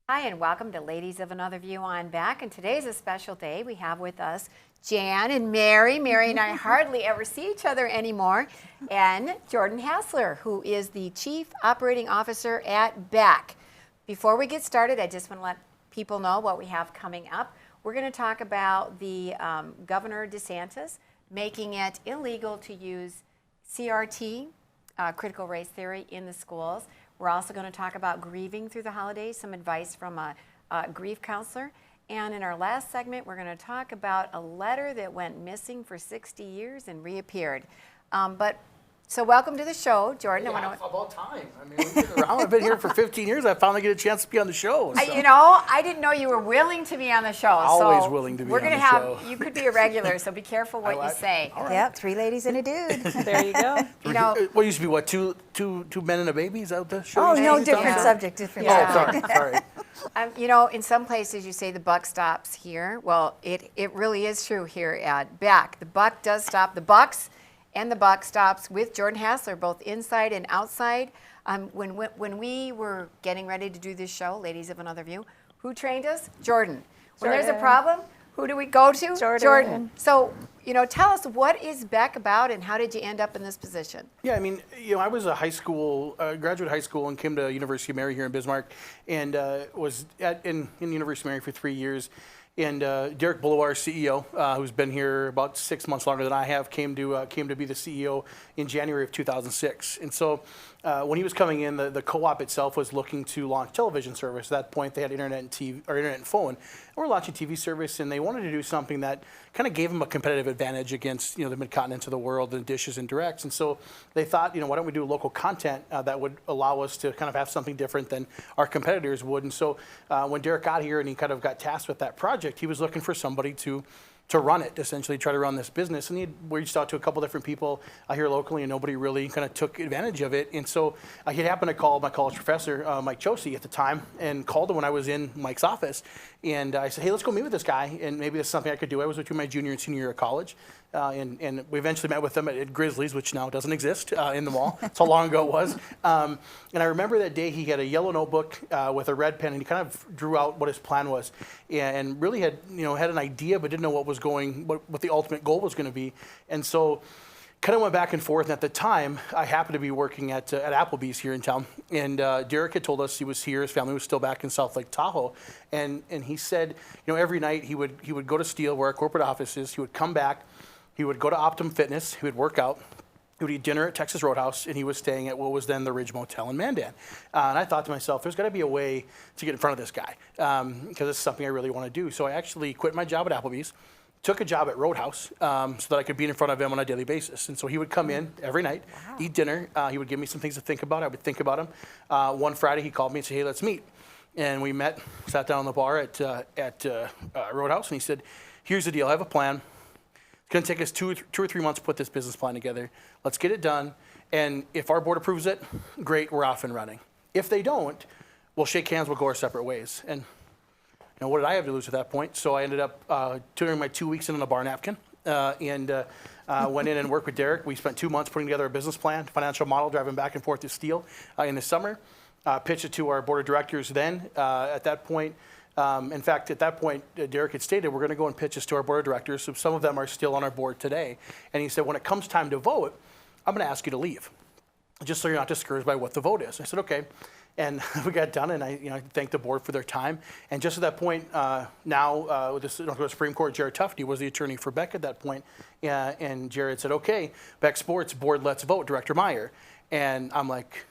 Hi, and welcome to Ladies of Another View on Back. And today's a special day. We have with us Jan and Mary. Mary and I hardly ever see each other anymore. And Jordan Hassler, who is the Chief Operating Officer at Beck. Before we get started, I just want to let people know what we have coming up. We're going to talk about the Governor DeSantis making it illegal to use CRT, critical race theory, in the schools. We're also going to talk about grieving through the holidays, some advice from a grief counselor. And in our last segment, we're going to talk about a letter that went missing for 60 years and reappeared. So welcome to the show, Jordan. Yeah, about time. I mean, we've been around. I've been here for 15 years. I finally get a chance to be on the show. So. I didn't know you were willing to be on the show. Always willing to be on the show. You could be a regular, so be careful what you say. Right. Yep, 3 ladies and a dude. There you go. What used to be, two men and a baby? Is that what the show Oh, no, different subject. Oh, sorry. In some places you say the buck stops here. Well, it really is true here at Beck. The buck does stop. The Bucks and the buck stops with Jordan Hassler, both inside and outside. When we were getting ready to do this show, Ladies of Another View, who trained us? Jordan. When there's a problem, who do we go to? Jordan. So, tell us, what is Beck about and how did you end up in this position? Yeah, I mean, I was a graduate high school and came to University of Mary here in Bismarck and was in University of Mary for 3 years. And Derek Boulevard, CEO, who's been here about 6 months longer than I have, came to be the CEO in January of 2006. And so when he was coming in, the co-op itself was looking to launch television service. At that point, they had internet and phone. And we're launching TV service, and they wanted to do something that kind of gave them a competitive advantage against the mid-continents of the world, and dishes and directs. And so they thought, why don't we do local content that would allow us to kind of have something different than our competitors would. And so when Derek got here and he kind of got tasked with that project, he was looking for somebody to run it, essentially try to run this business. And he had reached out to a couple different people here locally, and nobody really kind of took advantage of it. And so he happened to call my college professor, Mike Chosey, at the time, and called him when I was in Mike's office. And I said, hey, let's go meet with this guy, and maybe this is something I could do. I was between my junior and senior year of college. And we eventually met with them at Grizzlies, which now doesn't exist in the mall. That's how long ago it was. And I remember that day he had a yellow notebook with a red pen, and he kind of drew out what his plan was, and really had an idea, but didn't know what the ultimate goal was going to be. And so kind of went back and forth. And at the time, I happened to be working at Applebee's here in town. And Derek had told us he was here. His family was still back in South Lake Tahoe. And he said, every night he would go to Steele, where our corporate office is. He would come back. He would go to Optum Fitness. He would work out. He would eat dinner at Texas Roadhouse, and he was staying at what was then the Ridge Motel in Mandan. And I thought to myself, there's got to be a way to get in front of this guy, because this is something I really want to do. So I actually quit my job at Applebee's, took a job at Roadhouse so that I could be in front of him on a daily basis. And so he would come in every night, eat dinner. He would give me some things to think about. I would think about him. One Friday, he called me and said, hey, let's meet. And we met, sat down on the bar at Roadhouse, and he said, here's the deal. I have a plan. It's going to take us two or three months to put this business plan together. Let's get it done. And if our board approves it, great, we're off and running. If they don't, we'll shake hands, we'll go our separate ways. And what did I have to lose at that point? So I ended up turning my 2 weeks in on a bar napkin and went in and worked with Derek. We spent 2 months putting together a business plan, financial model, driving back and forth to Steele in the summer. Pitched it to our board of directors then. At that point, in fact, at that point, Derek had stated, we're going to go and pitch this to our board of directors. So some of them are still on our board today. And he said, when it comes time to vote, I'm going to ask you to leave, just so you're not discouraged by what the vote is. I said, okay. And we got done, and I thanked the board for their time. And just at that point, with the Supreme Court, Jared Tufte was the attorney for Beck at that point. And Jared said, okay, Beck Sports board, let's vote, Director Meyer. And I'm like,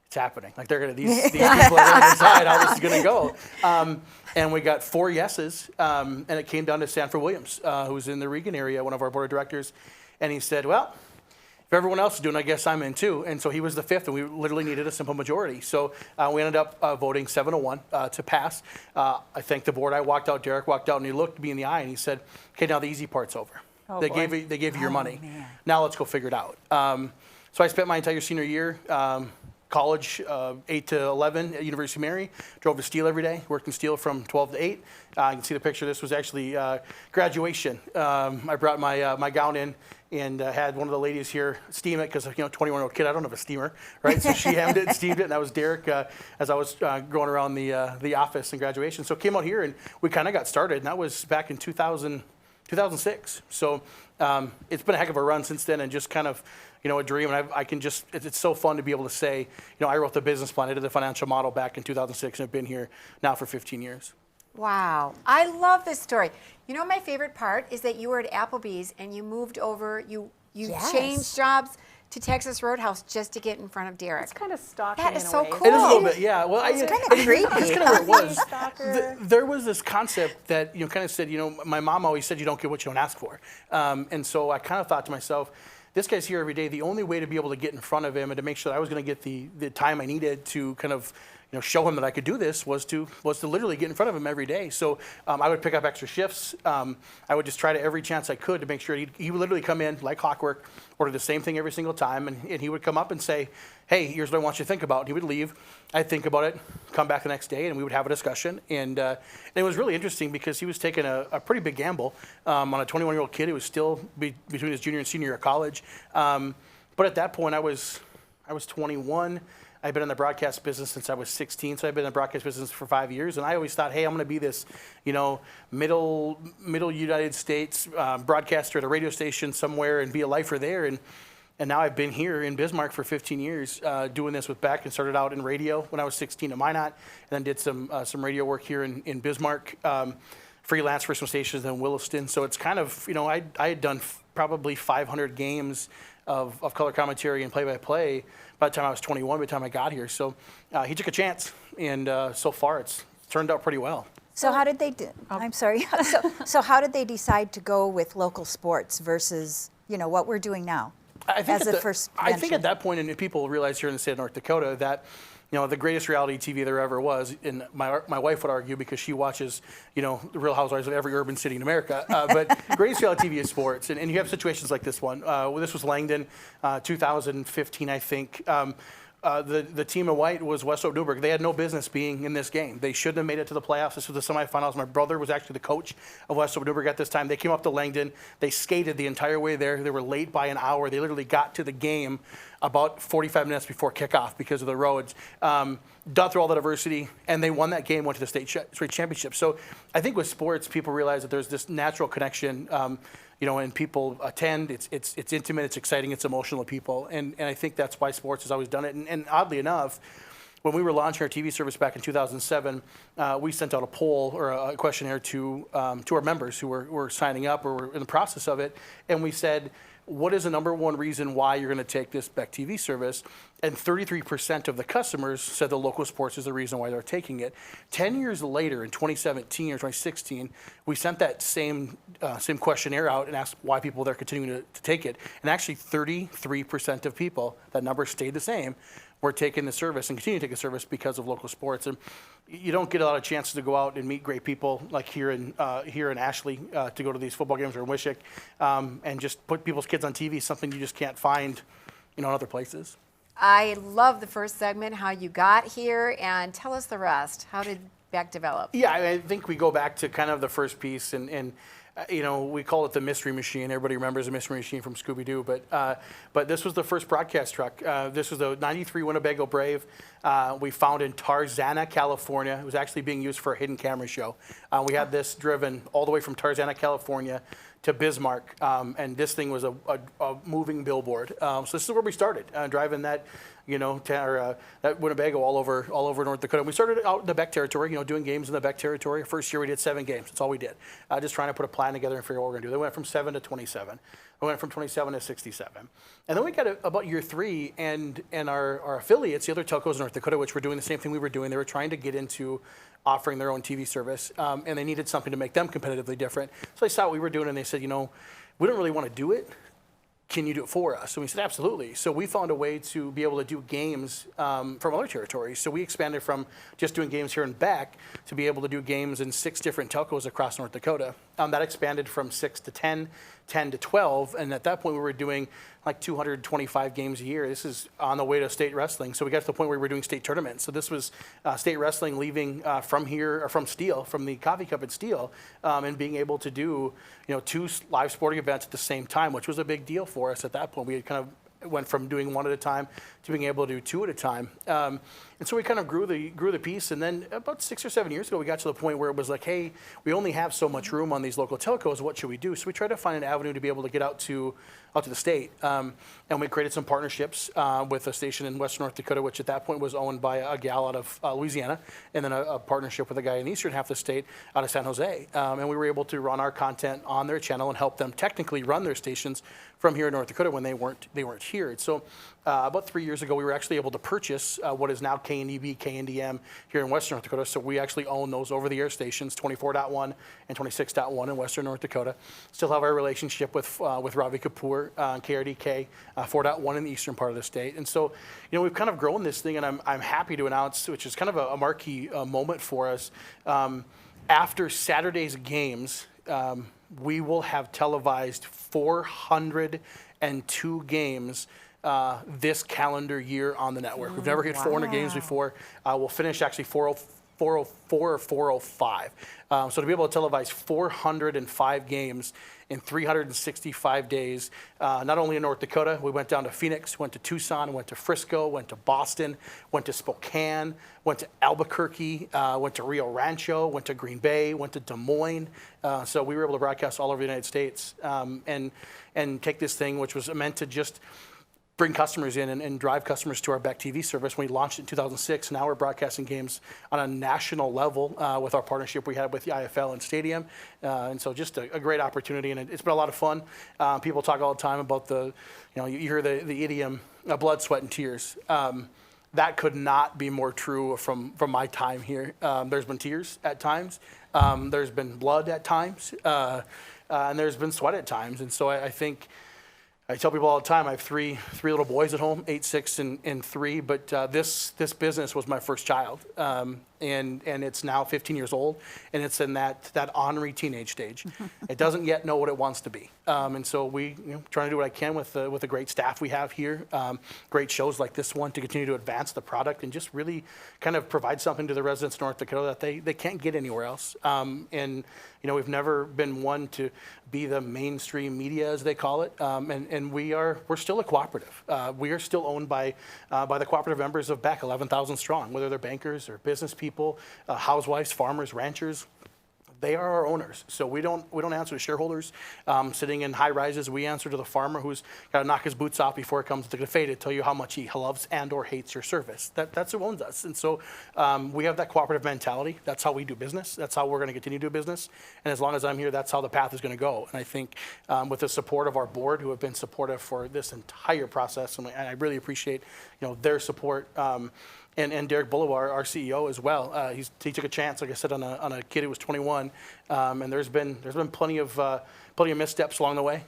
it's happening. Like these people are going to decide how this is going to go. And we got 4 yeses, and it came down to Sanford Williams, who's in the Regan area, one of our board of directors. And he said, well, if everyone else is doing it, I guess I'm in too. And so he was the 5th, and we literally needed a simple majority. So we ended up voting 7-1 to pass. I thanked the board. I walked out, Derek walked out, and he looked me in the eye, and he said, okay, now the easy part's over. Oh, they gave you your money. Man. Now let's go figure it out. So I spent my entire senior year, college, 8 to 11 at University of Mary. Drove to Steele every day, worked in Steele from 12 to 8. You can see the picture. This was actually graduation. I brought my gown in and had one of the ladies here steam it because 21-year-old kid, I don't have a steamer, right? So she hemmed it and steamed it, and that was Derek as I was going around the office and graduation. So came out here and we kind of got started, and that was back in 2006. So it's been a heck of a run since then, and just kind of a dream. And I can just, it's so fun to be able to say, I wrote the business plan, I did the financial model back in 2006, and I've been here now for 15 years. Wow. I love this story. My favorite part is that you were at Applebee's and you moved over, you Yes. changed jobs to Texas Roadhouse just to get in front of Derek. It's kind of stalking That in is a so way. cool. It is a little bit, yeah. Well, It's kind of creepy. That's kind of what it was. Stalker. There was this concept that kind of said, my mom always said you don't get what you don't ask for, and so I kind of thought to myself, this guy's here every day. The only way to be able to get in front of him and to make sure that I was going to get the time I needed to kind of show him that I could do this was to literally get in front of him every day. So I would pick up extra shifts. I would just try to every chance I could to make sure he would literally come in like clockwork, order the same thing every single time, and he would come up and say, hey, here's what I want you to think about. He would leave. I'd think about it, come back the next day, and we would have a discussion. And it was really interesting because he was taking a pretty big gamble on a 21-year-old kid who was still between his junior and senior year of college. But at that point, I was 21. I've been in the broadcast business since I was 16, so I've been in the broadcast business for 5 years, and I always thought, hey, I'm going to be this, middle United States broadcaster at a radio station somewhere and be a lifer there, and now I've been here in Bismarck for 15 years doing this with Beck, and started out in radio when I was 16 at Minot, and then did some radio work here in Bismarck, freelance for some stations in Williston. So it's kind of, I had done probably 500 games of color commentary and play-by-play by the time I was 21, by the time I got here. So he took a chance, and so far it's turned out pretty well. So how did they do? I'm sorry. So how did they decide to go with local sports versus what we're doing now? I think as a first I think venture? at that point, and people realize here in the state of North Dakota that the greatest reality TV there ever was, and my wife would argue because she watches, the Real Housewives of every urban city in America, but greatest reality TV is sports, and you have situations like this one. This was Langdon, 2015, I think. The team in white was West Hope Newburgh. They had no business being in this game. They shouldn't have made it to the playoffs. This was the semifinals. My brother was actually the coach of West Hope Newburgh at this time. They came up to Langdon. They skated the entire way there. They were late by an hour. They literally got to the game about 45 minutes before kickoff because of the roads. Got through all that adversity, and they won that game, went to the state championship. So I think with sports, people realize that there's this natural connection, and people attend. It's intimate, it's exciting, it's emotional to people. And I think that's why sports has always done it. And oddly enough, when we were launching our TV service back in 2007, we sent out a poll or a questionnaire to our members who were signing up or were in the process of it. And we said, what is the number one reason why you're going to take this Beck TV service? And 33% of the customers said the local sports is the reason why they're taking it. 10 years later, in 2017 or 2016, we sent that same questionnaire out and asked why people were continuing to take it. And actually 33% of people, that number stayed the same, were taking the service and continue to take the service because of local sports. And you don't get a lot of chances to go out and meet great people like here in Ashley to go to these football games or in Wishick and just put people's kids on TV, something you just can't find in other places. I love the first segment, how you got here, and tell us the rest. How did Beck develop? Yeah, I think we go back to kind of the first piece, and we call it the Mystery Machine. Everybody remembers the Mystery Machine from Scooby-Doo, but this was the first broadcast truck. This was the '93 Winnebago Brave. We found in Tarzana, California. It was actually being used for a hidden camera show. We had this driven all the way from Tarzana, California to Bismarck, and this thing was a moving billboard. So this is where we started, driving that, that Winnebago all over North Dakota. And we started out in the Beck territory, doing games in the Beck territory. First year we did 7 games. That's all we did. Just trying to put a plan together and figure out what we're going to do. They went from 7 to 27. We went from 27 to 67. And then we got about year 3, and our affiliates, the other telcos in North Dakota, which were doing the same thing we were doing, they were trying to get into offering their own TV service, and they needed something to make them competitively different. So they saw what we were doing, and they said, we don't really want to do it. Can you do it for us? And we said, absolutely. So we found a way to be able to do games from other territories. So we expanded from just doing games here in Beck to be able to do games in 6 different telcos across North Dakota. That expanded from 6 to 10 10 to 12, and at that point we were doing like 225 games a year. This is on the way to state wrestling. So we got to the point where we were doing state tournaments. So this was state wrestling leaving from here, or from Steel, from the Coffee Cup at Steel, and being able to do, 2 live sporting events at the same time, which was a big deal for us at that point. We had kind of went from doing 1 at a time to being able to do 2 at a time. And so we kind of grew the piece. And then about 6 or 7 years ago, we got to the point where it was like, hey, we only have so much room on these local telcos. What should we do? So we tried to find an avenue to be able to get out to the state. And we created some partnerships with a station in Western North Dakota, which at that point was owned by a gal out of Louisiana, and then a partnership with a guy in the eastern half of the state out of San Jose. And we were able to run our content on their channel and help them technically run their stations from here in North Dakota when they weren't here. And so about 3 years ago, we were actually able to purchase what is now KNDB, KNDM here in Western North Dakota. So we actually own those over-the-air stations, 24.1 and 26.1 in Western North Dakota. Still have our relationship with Ravi Kapoor, KRDK, 4.1 in the eastern part of the state. And so, we've kind of grown this thing, and I'm happy to announce, which is kind of a marquee moment for us. After Saturday's games, we will have televised 402 games this calendar year on the network. We've never hit 400 games before. We'll finish actually 404 or 405. So to be able to televise 405 games in 365 days, not only in North Dakota, we went down to Phoenix, went to Tucson, went to Frisco, went to Boston, went to Spokane, went to Albuquerque, went to Rio Rancho, went to Green Bay, went to Des Moines. So we were able to broadcast all over the United States and take this thing, which was meant to just bring customers in and drive customers to our Beck TV service. When we launched it in 2006, now we're broadcasting games on a national level with our partnership we had with the IFL and Stadium. And so just a great opportunity, and it's been a lot of fun. People talk all the time about you hear the idiom, blood, sweat, and tears. That could not be more true from my time here. There's been tears at times. There's been blood at times. And there's been sweat at times. And so I think, I tell people all the time, I have three little boys at home, 8, 6, and 3. But this business was my first child, and it's now 15 years old, and it's in that ornery teenage stage. It doesn't yet know what it wants to be, and so we trying to do what I can with the great staff we have here, great shows like this one to continue to advance the product and just really kind of provide something to the residents of North Dakota that they can't get anywhere else. And we've never been one to be the mainstream media, as they call it, and we're still a cooperative. We are still owned by the cooperative members of Beck, 11,000 strong, whether they're bankers or business people, housewives, farmers, ranchers. They are our owners, so we don't answer to shareholders sitting in high rises. We answer to the farmer who's got to knock his boots off before it comes to the cafe to tell you how much he loves and or hates your service. That's who owns us, and so we have that cooperative mentality. That's how we do business. That's how we're going to continue to do business. And as long as I'm here, that's how the path is going to go. And I think with the support of our board, who have been supportive for this entire process, and I really appreciate their support. And Derek Boulevard, our CEO as well. He took a chance, like I said, on a kid who was 21, and there's been plenty of missteps along the way.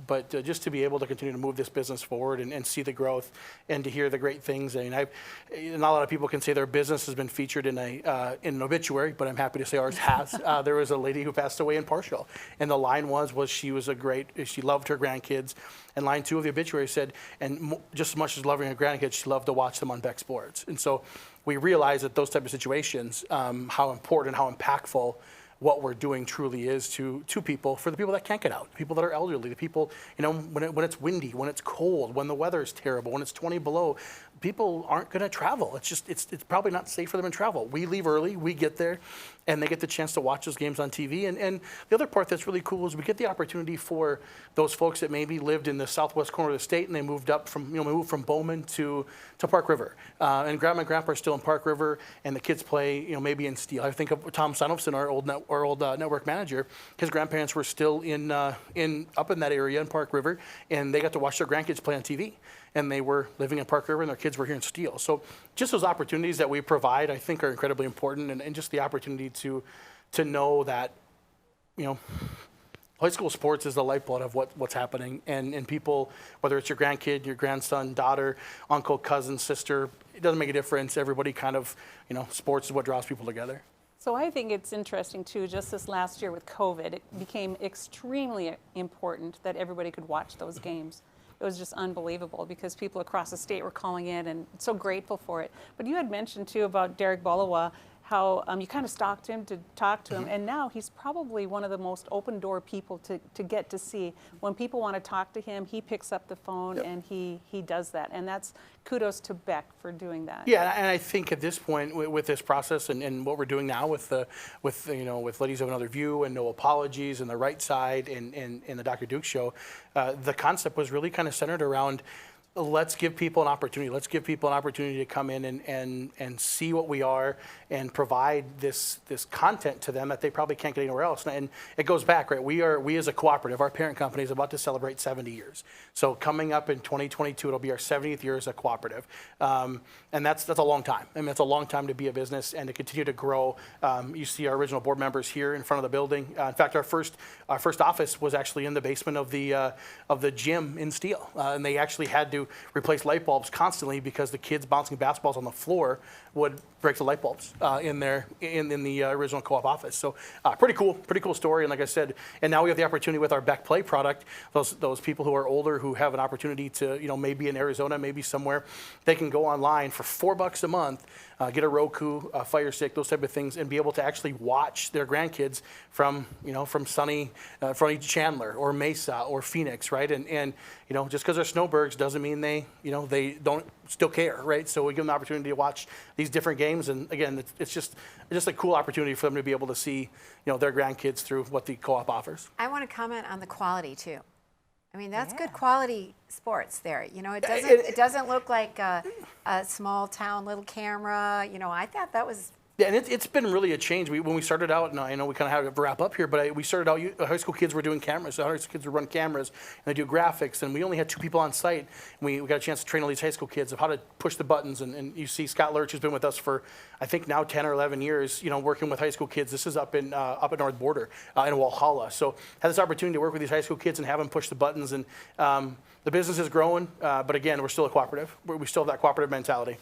But just to be able to continue to move this business forward and see the growth and to hear the great things. I mean, not a lot of people can say their business has been featured in an obituary, but I'm happy to say ours has. There was a lady who passed away in Partial, and the line was she loved her grandkids. And line 2 of the obituary said, and just as much as loving her grandkids, she loved to watch them on Beck Sports. And so we realize that those type of situations, how important, how impactful what we're doing truly is to people, for the people that can't get out, the people that are elderly, the people, when it's windy, when it's cold, when the weather is terrible, when it's 20 below, people aren't going to travel. It's probably not safe for them to travel. We leave early, we get there, and they get the chance to watch those games on TV. And the other part that's really cool is we get the opportunity for those folks that maybe lived in the southwest corner of the state and they moved up moved from Bowman to Park River. And Grandma and Grandpa are still in Park River, and the kids play, maybe in Steel. I think of Tom Sonofson, our old network manager. His grandparents were still up in that area in Park River, and they got to watch their grandkids play on TV. And they were living in Park River, and their kids were here in Steel. So just those opportunities that we provide, I think, are incredibly important, and just the opportunity to know that, high school sports is the lifeblood of what's happening, and people, whether it's your grandkid, your grandson, daughter, uncle, cousin, sister, it doesn't make a difference. Everybody kind of, sports is what draws people together. So I think it's interesting too, just this last year with COVID, it became extremely important that everybody could watch those games. It was just unbelievable because people across the state were calling in and so grateful for it. But you had mentioned too about Derek Bolawa, how you kind of stalked him to talk to him, and now he's probably one of the most open door people to get to see. When people want to talk to him, he picks up the phone and he does that, and that's kudos to Beck for doing that. Yeah, and I think at this point with this process and what we're doing now with Ladies of Another View and No Apologies and The Right Side and the Dr. Duke Show, the concept was really kind of centered around, let's give people an opportunity. Let's give people an opportunity to come in and see what we are and provide this content to them that they probably can't get anywhere else. And it goes back, right? We as a cooperative, our parent company is about to celebrate 70 years. So coming up in 2022, it'll be our 70th year as a cooperative. And that's a long time. I mean, it's a long time to be a business and to continue to grow. You see our original board members here in front of the building. In fact, our first office was actually in the basement of the gym in Steele. And they actually had to replace light bulbs constantly because the kids bouncing basketballs on the floor would break the light bulbs in the original co-op office. So pretty cool story. And like I said, and now we have the opportunity with our Beck Play product. Those people who are older who have an opportunity to maybe in Arizona, maybe somewhere, they can go online for $4 a month, get a Roku, a Fire Stick, those type of things, and be able to actually watch their grandkids from sunny Chandler or Mesa or Phoenix, right? And just because they're snowbirds doesn't mean they don't still care, right? So we give them the opportunity to watch these different games, and again, it's just a cool opportunity for them to be able to see their grandkids through what the co-op offers. I want to comment on the quality too. I mean, that's good quality sports there. It doesn't look like a small town little camera. I thought that was. Yeah, and it's been really a change. When we started out, and I know we kind of had to wrap up here, but we started out, high school kids were doing cameras. So high school kids would run cameras, and they do graphics, and we only had 2 people on site. And we got a chance to train all these high school kids of how to push the buttons, and you see Scott Lurch has been with us for, I think now 10 or 11 years, working with high school kids. This is up at North Border in Walhalla. So had this opportunity to work with these high school kids and have them push the buttons, and the business is growing, but again, we're still a cooperative. We still have that cooperative mentality.